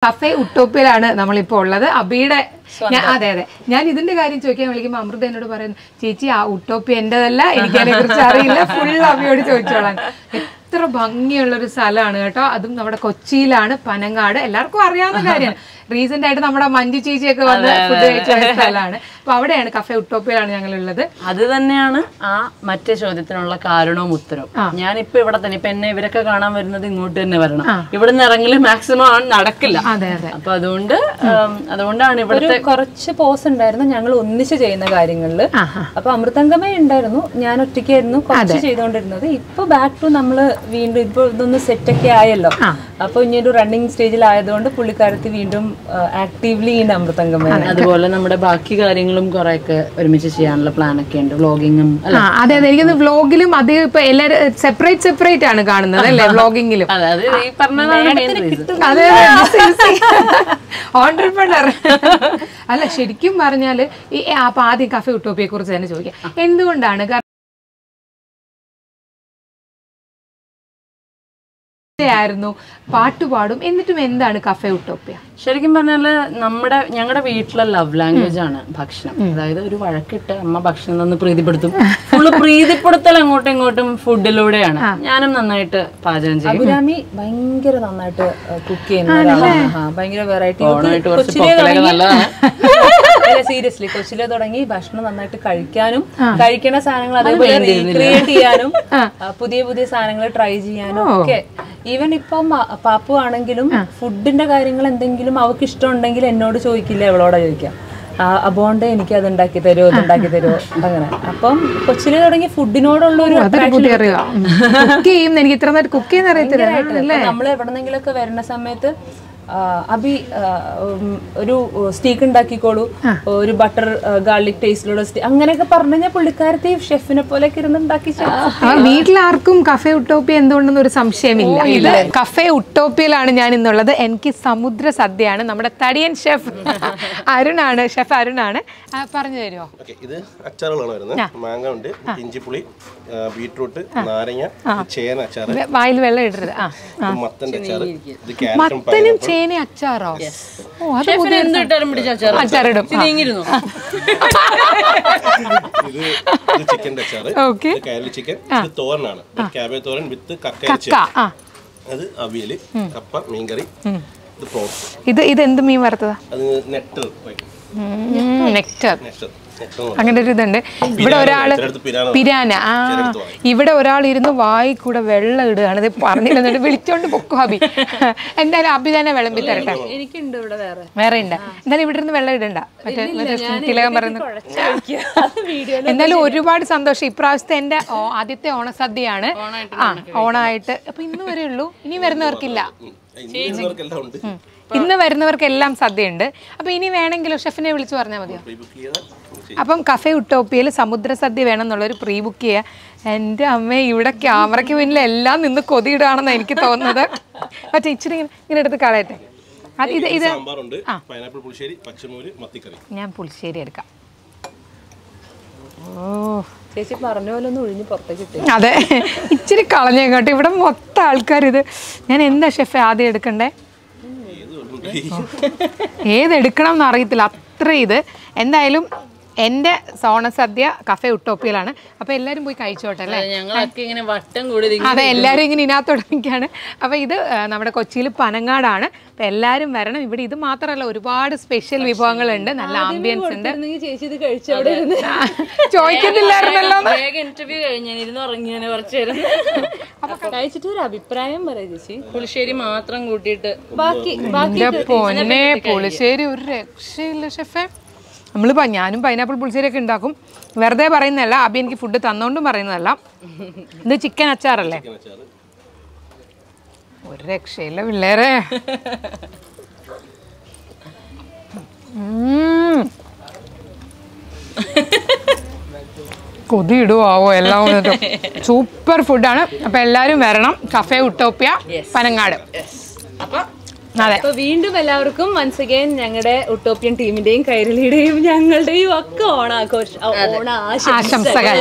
Cafe ഉട്ടോപ്പിയിലാണ് നമ്മളിപ്പോൾ ഉള്ളത്. അബിയുടെ അതെ അതെ ഞാൻ ഇതിന്റെ കാര്യം ചോദിക്കാൻ വിളിക്കുമ്പോൾ അമൃത എന്നോട് പറയുന്നു, ചേച്ചി ആ ഉട്ടോപ്പി എന്റേതല്ല, എനിക്ക് അതിനെ കുറിച്ച് അറിയില്ല, ഫുൾ അബിയോട് ചോദിച്ചോളാൻ. എത്ര ഭംഗിയുള്ളൊരു സ്ഥലമാണ് കേട്ടോ. അതും നമ്മുടെ കൊച്ചിയിലാണ്, പനങ്ങാട്. എല്ലാവർക്കും അറിയാവുന്ന കാര്യമാണ്. റീസെന്റ് ആയിട്ട് നമ്മുടെ മഞ്ജു ചേച്ചിയൊക്കെ വന്ന് ഫുഡ് കഴിച്ച സ്ഥലമാണ്. അപ്പൊ അവിടെയാണ് കഫേ ഉട്ടോപ്പിയിലാണ് ഞങ്ങളുള്ളത്. അത് തന്നെയാണ് ആ മറ്റേ ചോദ്യത്തിനുള്ള കാരണവും ഉത്തരവും. ഞാനിപ്പോ ഇവിടെ തന്നെ ഇപ്പൊ എന്നെ ഇവരൊക്കെ കാണാൻ വരുന്നത് ഇങ്ങോട്ട് തന്നെ വരണം. ഇവിടെ നിന്ന് ഇറങ്ങല് മാക്സിമം നടക്കില്ല. അപ്പൊ അതുകൊണ്ടാണ് ഇവിടുത്തെ കുറച്ച് പോസ് ഉണ്ടായിരുന്നു ഞങ്ങൾ ഒന്നിച്ച് ചെയ്യുന്ന കാര്യങ്ങളില്. അപ്പൊ അമൃതംഗമേ ഉണ്ടായിരുന്നു, ഞാൻ ഒറ്റയ്ക്കായിരുന്നു കുറച്ച് ചെയ്തോണ്ടിരുന്നത്. ഇപ്പൊ ബാക്ക് ടു നമ്മള് വീണ്ടും ഇപ്പൊ ഇതൊന്ന് സെറ്റൊക്കെ ആയല്ലോ. അപ്പൊ ഇനി ഒരു റണ്ണിങ് സ്റ്റേജിലായതുകൊണ്ട് പുള്ളിക്കാരത്തി വീണ്ടും ആക്റ്റീവ്ലി ഈ അമൃതംഗമയാണ്. അതുപോലെ നമ്മുടെ ബാക്കി കാര്യങ്ങളും കുറെ ഒക്കെ ഒരുമിച്ച് ചെയ്യാനുള്ള പ്ലാൻ ഒക്കെ ഉണ്ട്. വ്ലോഗിങ്ങും അതെ അതെ എനിക്കൊന്ന് വ്ലോഗിലും അത് ഇപ്പൊ എല്ലാരും സെപ്പറേറ്റ് ആണ് കാണുന്നത് അല്ലേ, വ്ലോഗിങ്ങിലും. ഓൺട്രപ്രണർ അല്ല, ശരിക്കും പറഞ്ഞാല് ഈ ആദ്യം കഫേ ഉട്ടോപ്പിയെ കുറിച്ച് തന്നെ ചോദിക്കാം. എന്തുകൊണ്ടാണ് ായിരുന്നു പാട്ടുപാടും, എന്നിട്ടും എന്താണ് കഫേ ഉട്ടോപ്പിയ? ശരിക്കും പറഞ്ഞാല് ഞങ്ങളുടെ വീട്ടിലെ ലവ് ലാംഗ്വേജ് ആണ് ഭക്ഷണം. അതായത് ഒരു വഴക്കിട്ട് അമ്മ ഭക്ഷണം തന്ന് പ്രീതിപ്പെടുത്തും. ഫുള്ള് പ്രീതിപ്പെടുത്തൽ അങ്ങോട്ടും ഇങ്ങോട്ടും ഫുഡിലൂടെയാണ്. ഞാനും നന്നായിട്ട് പാചകം ചെയ്യും. അഭിരാമി ഭയങ്കര നന്നായിട്ട് കുക്ക് ചെയ്യുന്ന, ഭയങ്കര വെറൈറ്റി. സീരിയസ്ലി കൊച്ചിലെ തുടങ്ങി ഭക്ഷണം നന്നായിട്ട് കഴിക്കാനും കഴിക്കുന്ന സാധനങ്ങൾ അതേപോലെ റീക്രിയേറ്റ് ചെയ്യാനും പുതിയ പുതിയ സാധനങ്ങൾ ട്രൈ ചെയ്യാനും ഒക്കെ. ഈവൻ ഇപ്പം പാപ്പു ആണെങ്കിലും ഫുഡിന്റെ കാര്യങ്ങൾ എന്തെങ്കിലും അവൾക്ക് ഇഷ്ടമുണ്ടെങ്കിൽ എന്നോട് ചോദിക്കില്ല, അവളോടെ ചോദിക്കാം. അബോണ്ട് എനിക്ക് അത് ഉണ്ടാക്കി തരുമോ, ഇത് ഉണ്ടാക്കി തരുമോ, അങ്ങനെ. അപ്പം കൊച്ചിലെ തുടങ്ങി ഫുഡിനോടുള്ള ഒരു നമ്മൾ എവിടെന്നെങ്കിലും ഒക്കെ വരുന്ന സമയത്ത് അബി ഒരു സ്റ്റീക്ക് ഉണ്ടാക്കിക്കോളൂ, ഒരു ബട്ടർ ഗാർലിക് ടേസ്റ്റിലുള്ള സ്റ്റീക്ക്, അങ്ങനെയൊക്കെ പറഞ്ഞു കഴിഞ്ഞാൽ പുള്ളിക്കാരത്തെ ഷെഫിനെ പോലെ ഇരുന്ന് ഉണ്ടാക്കി. വീട്ടിലാർക്കും കഫേ ഉട്ടോപ്പിയ എന്തുകൊണ്ടെന്ന് ഒരു സംശയമില്ല. ഇത് കഫേ ഉട്ടോപ്പിയിലാണ് ഞാൻ ഇന്നുള്ളത്. എനിക്ക് സമുദ്ര സദ്യയാണ്. നമ്മുടെ തടിയൻ ഷെഫ് അരുണാണ്, ഷെഫ് അരുണാണ്. പറഞ്ഞു തരുമോ? ഇത് അച്ചാറുകളാണ് വരുന്നത്. മാങ്ങ ഉണ്ട്, ഇഞ്ചിപ്പുളി, ബീട്രൂട്ട്, നാരങ്ങ, ചേന അച്ചാർ, വായിൽ വെള്ളം ഇടരുത്, മത്തന്റെ അച്ചാർ, മത്തനും ചേന അച്ചാറോ? അച്ചാറിടും. ചിക്കന്റെ അച്ചാർ, കായലി ചിക്കൻ, തോരനാണ്, ക്യാബേജ് തോരൻ വിത്ത് കക്ക, അത് അവിയല്, കപ്പ, മീൻകറി, ഇത് എന്ത് മീൻ വറുത്തതാ? അത് നെക്ടർ. അങ്ങനെ ഒരു ഇതുണ്ട്. ഇവിടെ ഒരാള് പിരാന, ഇവിടെ ഒരാൾ ഇരുന്ന് വായി കൂടെ വെള്ളം ഇടുകയാണ്. ഇത് പറഞ്ഞില്ലെന്നിട്ട് വിളിച്ചോണ്ട് പൊക്കോ അബി. എന്തായാലും അബി തന്നെ വിളമ്പി തരട്ടെ. എനിക്കുണ്ട് ഇവിടെ വേറെ ഉണ്ട്. എന്തായാലും ഇവിടെ ഇരുന്ന് വെള്ളം ഇടണ്ട. തിലകം പറയുന്നു. എന്തായാലും ഒരുപാട് സന്തോഷം. ഇപ്രാവശ്യത്തെ എന്റെ ആദ്യത്തെ ഓണസദ്യയാണ്. ഓണായിട്ട് അപ്പൊ ഇന്ന് വരെ ഉള്ളൂ, ഇനി വരുന്നവർക്കില്ല. ഇന്ന് വരുന്നവർക്കെല്ലാം സദ്യയുണ്ട്. അപ്പൊ ഇനി വേണമെങ്കിലോ ഷെഫിനെ വിളിച്ചു പറഞ്ഞാൽ മതിയോ? അപ്പം കഫേ ഉട്ടോപ്പിയയിൽ സമുദ്ര സദ്യ വേണം എന്നുള്ളൊരു പ്രീ ബുക്ക് ചെയ്യുക. എൻ്റെ അമ്മ ഇവിടെ ക്യാമറയ്ക്ക് മുന്നിൽ എല്ലാം നിന്ന് കൊതിയിടുകയാണെന്ന് എനിക്ക് തോന്നുന്നത്. പക്ഷേ ഇച്ചിരി ഇങ്ങനെ എടുത്ത് കളയട്ടെ. ഞാൻ പുളിശ്ശേരി എടുക്കാം. ഓ ചേച്ചി പറഞ്ഞ പോലെ ഒന്ന് ഒഴിഞ്ഞ് പുറത്തേക്ക് ഇട്ടേ. അതെ, ഇച്ചിരി കളഞ്ഞേക്കോട്ടെ. ഇവിടെ മൊത്തം ആൾക്കാർ ഇത്. ഞാൻ എന്താ ഷെഫ് ആദ്യം എടുക്കണ്ടേ? ഏതെടുക്കണം എന്ന് അറിയത്തില്ല, അത്ര ഇത്. എന്തായാലും എൻ്റെ ഓണസദ്യ കഫേ ഉട്ടോപ്പിയിലാണ്. അപ്പൊ എല്ലാരും പോയി കഴിച്ചോട്ടെ അല്ലേ? അതെ, എല്ലാരും ഇങ്ങനെ ഇതിനകത്തോടൊക്കെയാണ്. അപ്പൊ ഇത് നമ്മുടെ കൊച്ചിയിൽ പനങ്ങാടാണ്. അപ്പൊ എല്ലാരും വരണം. ഇവിടെ ഇത് മാത്രമല്ല, ഒരുപാട് സ്പെഷ്യൽ വിഭവങ്ങളുണ്ട്, നല്ല ആംബിയൻസ് ഉണ്ട്. ചോദിക്കുന്നില്ലായിരുന്നല്ലോ. കഴിച്ചിട്ട് ഒരു അഭിപ്രായം പറയാം ചേച്ചി. പുളിശ്ശേരി മാത്രം കൂട്ടിയിട്ട് പൊന്നെ പുളിശ്ശേരി ഒരു രക്ഷയില്ല ഷെഫേ. ഞാനും പൈനാപ്പിൾ പുളിശ്ശേരിയൊക്കെ ഉണ്ടാക്കും. വെറുതെ പറയുന്നതല്ല, അബി എനിക്ക് ഫുഡ് തന്നോണ്ടും പറയുന്നതല്ല. ഇത് ചിക്കൻ അച്ചാറല്ലേ? ഒരു രക്ഷയില്ല പിള്ളേരെ. കൊതി ഇടുവാവോ എല്ലാം. സൂപ്പർ ഫുഡാണ്. അപ്പൊ എല്ലാരും വരണം. Cafe utopia, Panangad. അപ്പൊ വീണ്ടും എല്ലാവർക്കും വൺസ് അഗൈൻ ഞങ്ങളുടെ ഉട്ടോപ്യൻ ടീമിന്റെയും കൈരളിയുടെയും ഞങ്ങളുടെയും ഒക്കെ ഓണാഘോഷ ആശംസകൾ.